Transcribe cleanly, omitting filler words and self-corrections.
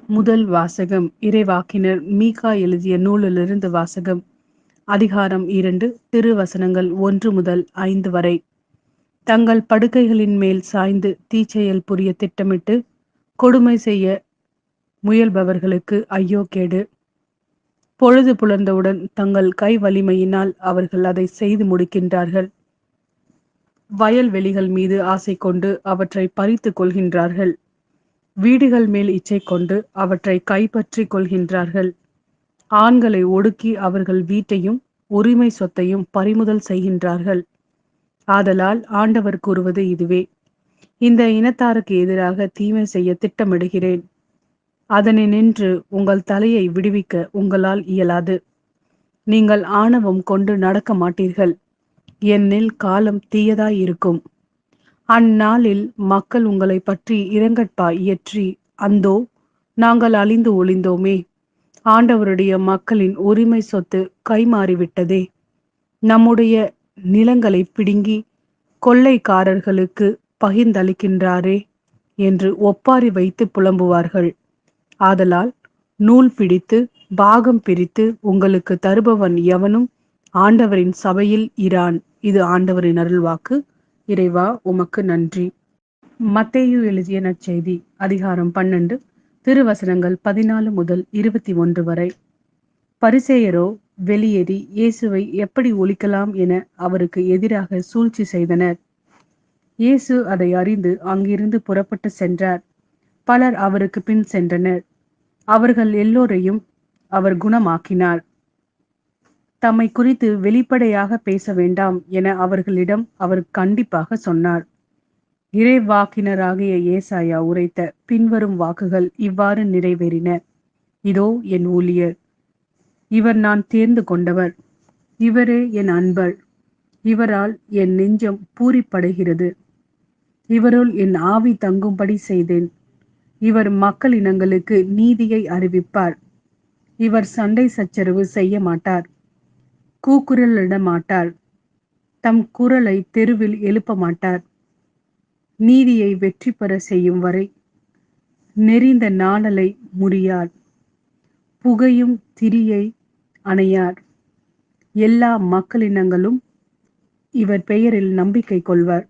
முதல் வாசகம் இறைவாக்கினர் மீகா எழுதிய நூலிலிருந்து வாசகம். அதிகாரம் 2, திருவசனங்கள் 1 முதல் 5 வரை. தங்கள் படுக்கைகளின் மேல் சாய்ந்து தீச்செயல் புரிய திட்டமிட்டு கொடுமை செய்ய முயல்பவர்களுக்கு ஐயோ கேடு. பொழுது புலர்ந்தவுடன் தங்கள் கை வலிமையினால் அவர்கள் அதை செய்து முடிக்கின்றார்கள். வயல்வெளிகள் மீது ஆசை கொண்டு அவற்றை பறித்து கொள்கின்றார்கள். வீடுகள் மேல் இச்சை கொண்டு அவற்றை கைப்பற்றி கொள்கின்றார்கள். ஆண்களை ஒடுக்கி அவர்கள் வீட்டையும் உரிமை சொத்தையும் பறிமுதல் செய்கின்றார்கள். ஆதலால் ஆண்டவர் கூறுவது இதுவே: இந்த இனத்தாருக்கு எதிராக தீமை செய்ய திட்டமிடுகிறேன். அதனின்று உங்கள் தலையை விடுவிக்க உங்களால் இயலாது. நீங்கள் ஆணவம் கொண்டு நடக்க மாட்டீர்கள், ஏனெனில் காலம் தீயதாய் இருக்கும். அந்நாளில் மக்கள் உங்களை பற்றி இரங்கற்பா இயற்றி, அந்தோ நாங்கள் அழிந்து ஒளிந்தோமே, ஆண்டவருடைய மக்களின் உரிமை சொத்து கைமாறிவிட்டதே, நம்முடைய நிலங்களை பிடுங்கி கொள்ளைக்காரர்களுக்கு பகிர்ந்தளிக்கின்றாரே என்று ஒப்பாரி வைத்து புலம்புவார்கள். ஆதலால் நூல் பிடித்து பாகம் பிரித்து உங்களுக்கு தருபவன் எவனும் ஆண்டவரின் சபையில் இரான். இது ஆண்டவரின் அருள்வாக்கு. இறைவா, உமக்கு நன்றி. மத்தேயு எழுதிய நற்செய்தி. அதிகாரம் 12, திருவசனங்கள் 14 முதல் 21 வரை. பரிசேயரோ வெளியேறி இயேசுவை எப்படி ஒழிக்கலாம் என அவருக்கு எதிராக சூழ்ச்சி செய்தனர். இயேசு அதை அறிந்து அங்கிருந்து புறப்பட்டு சென்றார். பலர் அவருக்கு பின் சென்றனர். அவர்கள் எல்லோரையும் அவர் குணமாக்கினார். தம்மை குறித்து வெளிப்படையாக பேச வேண்டாம் என அவர்களிடம் அவர் கண்டிப்பாக சொன்னார். இறைவாக்கினராகிய ஏசாயா உரைத்த பின்வரும் வாக்குகள் இவ்வாறு நிறைவேறின: இதோ என் ஊழியர், இவர் நான் தேர்ந்து கொண்டவர், இவரே என் அன்பர், இவரால் என் நெஞ்சம் பூரிப்படைகிறது, இவருள் என் ஆவி தங்கும்படி செய்தேன். இவர் மக்கள் இனங்களுக்கு நீதியை அறிவிப்பார். இவர் சண்டை சச்சரவு செய்ய மாட்டார், கூக்குரலிட மாட்டார், தம் குரலை தெருவில் எழுப்ப மாட்டார். நீதியை வெற்றி பெற செய்யும் வரை நெறிந்த நாணலை முறியார், புகையும் திரியை அணையார். எல்லா மக்களினங்களும் இவர் பெயரில் நம்பிக்கை கொள்வர்.